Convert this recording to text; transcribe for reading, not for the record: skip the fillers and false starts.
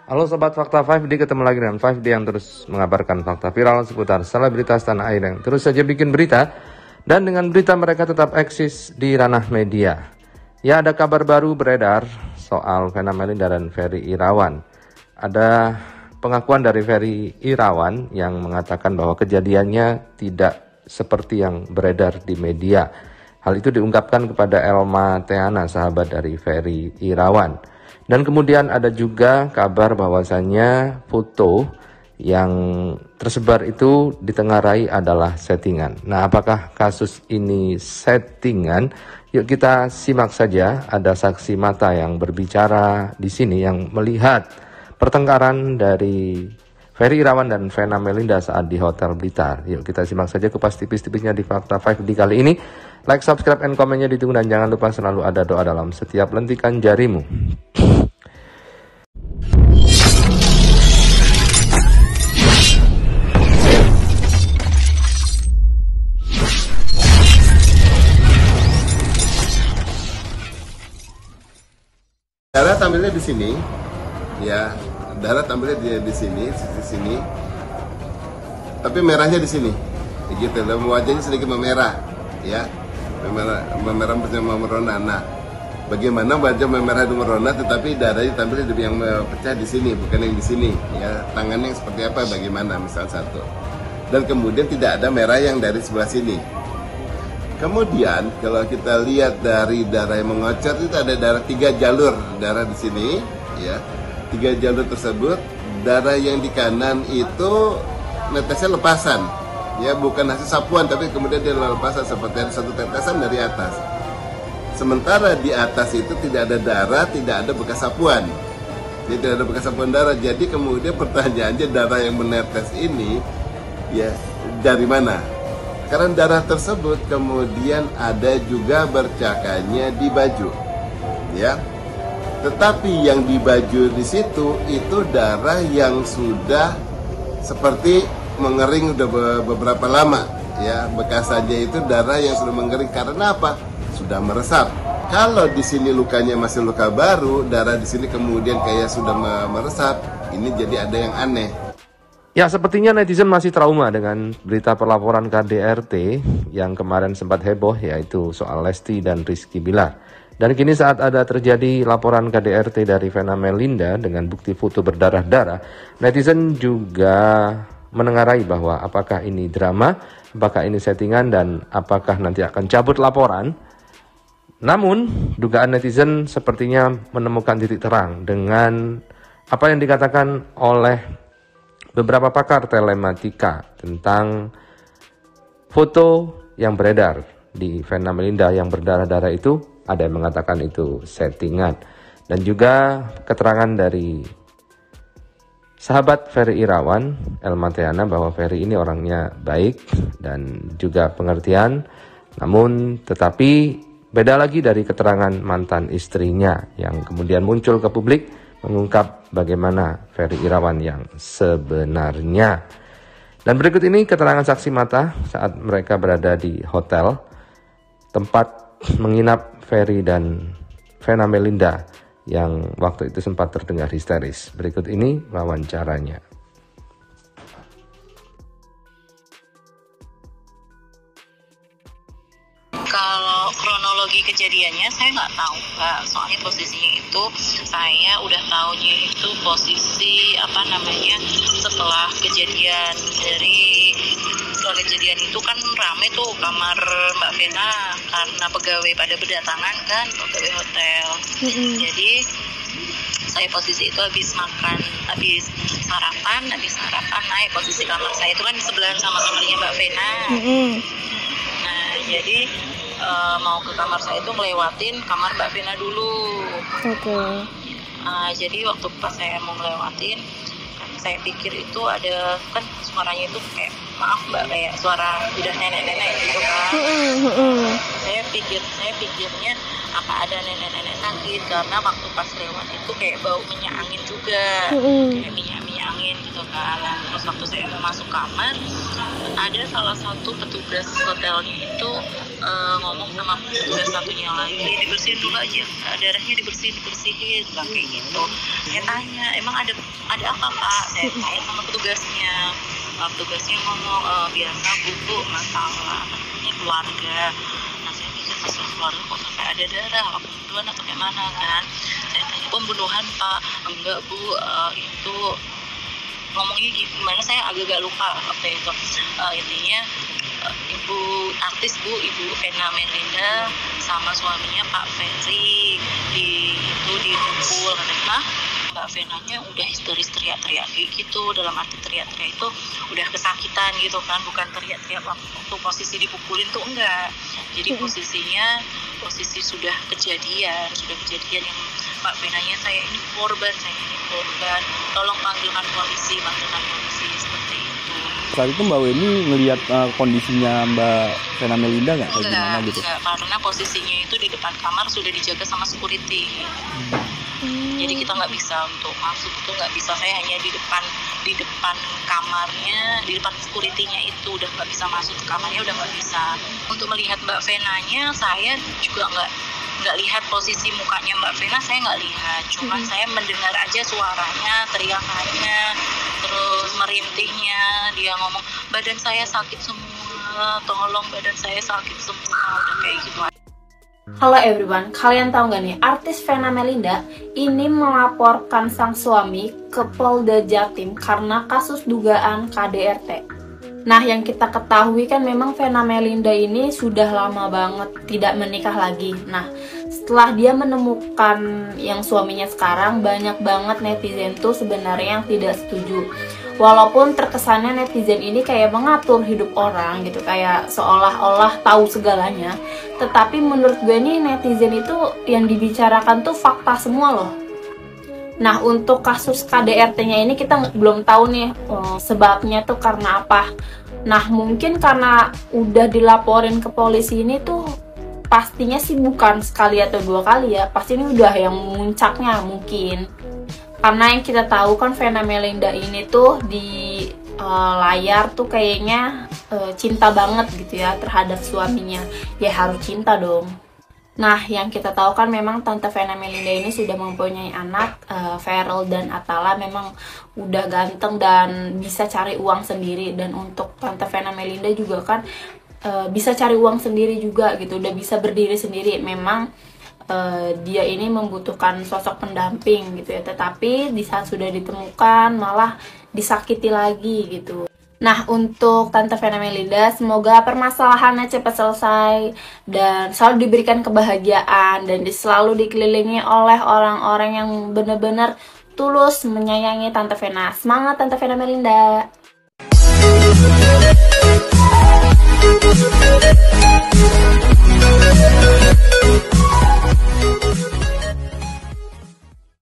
Halo Sobat Fakta 5D, ketemu lagi dengan 5D yang terus mengabarkan fakta viral seputar selebritas tanah air yang terus saja bikin berita. Dan dengan berita mereka tetap eksis di ranah media. Ya, ada kabar baru beredar soal Vena Melinda dan Ferry Irawan. Ada pengakuan dari Ferry Irawan yang mengatakan bahwa kejadiannya tidak seperti yang beredar di media. Hal itu diungkapkan kepada Elma Theana, sahabat dari Ferry Irawan. Dan kemudian ada juga kabar bahwasannya foto yang tersebar itu ditengarai adalah settingan. Nah, apakah kasus ini settingan? Yuk kita simak saja. Ada saksi mata yang berbicara di sini yang melihat pertengkaran dari Ferry Irawan dan Vena Melinda saat di Hotel Blitar. Yuk kita simak saja kupas tipis-tipisnya di Fakta 5D kali ini. Like, subscribe, and komennya ditunggu, dan jangan lupa selalu ada doa dalam setiap lentikan jarimu. Darah tampilnya di sini, ya. Darah tampilnya di sini, di sini. Tapi merahnya di sini, gitu. Dan wajahnya sedikit memerah, ya. Memerah bersama merona. Nah, bagaimana wajah memerah dan merona, tetapi darahnya tampilnya yang pecah di sini, bukan yang di sini, ya. Tangannya yang seperti apa, bagaimana, misal satu. Dan kemudian tidak ada merah yang dari sebelah sini. Kemudian kalau kita lihat dari darah yang mengocor itu ada darah 3 jalur darah di sini, ya. 3 jalur tersebut, darah yang di kanan itu netesnya lepasan, ya, bukan hasil sapuan, tapi kemudian dia lepasan seperti ada satu tetesan dari atas. Sementara di atas itu tidak ada darah, tidak ada bekas sapuan, jadi tidak ada bekas sapuan darah. Jadi kemudian pertanyaannya, darah yang menetes ini, ya, dari mana? Karena darah tersebut kemudian ada juga bercakanya di baju, ya. Tetapi yang di baju di situ itu darah yang sudah seperti mengering udah beberapa lama, ya. Bekasannya itu darah yang sudah mengering karena apa? Sudah meresap. Kalau di sini lukanya masih luka baru, darah di sini kemudian kayak sudah meresap, ini jadi ada yang aneh. Ya, sepertinya netizen masih trauma dengan berita pelaporan KDRT yang kemarin sempat heboh, yaitu soal Lesti dan Rizky Bilar. Dan kini saat ada terjadi laporan KDRT dari Vena Melinda dengan bukti foto berdarah-darah, netizen juga menengarai bahwa apakah ini drama, apakah ini settingan, dan apakah nanti akan cabut laporan. Namun, dugaan netizen sepertinya menemukan titik terang dengan apa yang dikatakan oleh beberapa pakar telematika tentang foto yang beredar di Vena Melinda yang berdarah-darah itu. Ada yang mengatakan itu settingan. Dan juga keterangan dari sahabat Ferry Irawan, Elma Theana, bahwa Ferry ini orangnya baik dan juga pengertian. Namun tetapi beda lagi dari keterangan mantan istrinya yang kemudian muncul ke publik mengungkap bagaimana Ferry Irawan yang sebenarnya. Dan berikut ini keterangan saksi mata saat mereka berada di hotel tempat menginap Ferry dan Vena Melinda yang waktu itu sempat terdengar histeris. Berikut ini wawancaranya. Kalau kronologi kejadiannya saya nggak tahu, Kak. Soalnya posisinya itu saya udah tahunya itu posisi setelah kejadian. Setelah kejadian itu kan rame tuh kamar Mbak Vena karena pegawai pada berdatangan kan, pegawai hotel. Jadi saya posisi itu habis sarapan naik, posisi kamar saya itu kan di sebelahan sama kamarnya Mbak Vena. Nah, jadi mau ke kamar saya itu ngelewatin kamar Mbak Vena dulu. Jadi waktu pas saya mau ngelewatin, kan saya pikir itu ada kan suaranya itu kayak, maaf Mbak, kayak suara udah nenek-nenek gitu kan. Saya pikirnya apa ada nenek-nenek sakit, karena waktu pas lewat itu kayak bau minyak angin juga, kayak minyak angin angin gitu kan. Terus waktu saya mau masuk kamar, ada salah satu petugas hotelnya itu ngomong sama petugas satunya lagi, dibersihin dulu aja, darahnya dibersihin bilang kayak gitu. Saya tanya, emang ada apa Pak? Saya tanya sama petugasnya. Petugasnya ngomong, biasa bu masalah ini keluarga. Nah saya mikir masalah keluarga kok sampai ada darah, pembunuhan atau kayak mana kan? Saya tanya, pembunuhan Pak? Enggak bu, itu ngomongnya gimana, saya agak lupa waktu itu. Intinya ibu artis ibu Vena Melinda sama suaminya Pak Ferry dipukul katanya. Mbak Venanya udah histeris teriak-teriak gitu, dalam arti teriak-teriak itu udah kesakitan gitu kan, bukan teriak-teriak waktu posisi dipukulin tuh enggak. Jadi posisi sudah kejadian yang Mbak Venanya, saya ini korban, tolong panggilkan polisi seperti itu. Saat itu Mbak Weni ngelihat kondisinya Mbak Vena Melinda nggak kayak gimana gitu? Enggak, karena posisinya itu di depan kamar sudah dijaga sama security. Jadi kita nggak bisa untuk masuk, itu nggak bisa. Saya hanya di depan kamarnya, di depan security-nya itu udah nggak bisa masuk ke kamarnya, udah nggak bisa. Untuk melihat Mbak Venanya, saya juga nggak lihat posisi mukanya Mbak Vena, saya nggak lihat. Cuman saya mendengar aja suaranya, teriakannya, terus merintihnya. Dia ngomong, badan saya sakit semua, tolong badan saya sakit semua, udah kayak gitu. Halo everyone, kalian tahu nggak nih, artis Vena Melinda ini melaporkan sang suami ke Polda Jatim karena kasus dugaan KDRT. Nah, yang kita ketahui kan memang Vena Melinda ini sudah lama banget tidak menikah lagi. Nah, setelah dia menemukan yang suaminya sekarang, banyak banget netizen tuh sebenarnya yang tidak setuju. Walaupun terkesannya netizen ini kayak mengatur hidup orang gitu, kayak seolah-olah tahu segalanya. Tetapi menurut gue nih, netizen itu yang dibicarakan tuh fakta semua loh. Nah, untuk kasus KDRT-nya ini kita belum tahu nih sebabnya tuh karena apa. Nah, mungkin karena udah dilaporin ke polisi ini tuh pastinya sih bukan sekali atau dua kali ya. Pasti ini udah yang muncaknya mungkin. Karena yang kita tahu kan Vena Melinda ini tuh di layar tuh kayaknya cinta banget gitu ya terhadap suaminya. Ya harus cinta dong. Nah, yang kita tahu kan memang Tante Vena Melinda ini sudah mempunyai anak, Ferel dan Atala, memang udah ganteng dan bisa cari uang sendiri. Dan untuk Tante Vena Melinda juga kan bisa cari uang sendiri juga gitu, udah bisa berdiri sendiri. Memang dia ini membutuhkan sosok pendamping gitu ya, tetapi di saat sudah ditemukan malah disakiti lagi gitu. Nah, untuk Tante Vena Melinda, semoga permasalahannya cepat selesai dan selalu diberikan kebahagiaan dan selalu dikelilingi oleh orang-orang yang benar-benar tulus menyayangi Tante Vena. Semangat Tante Vena Melinda.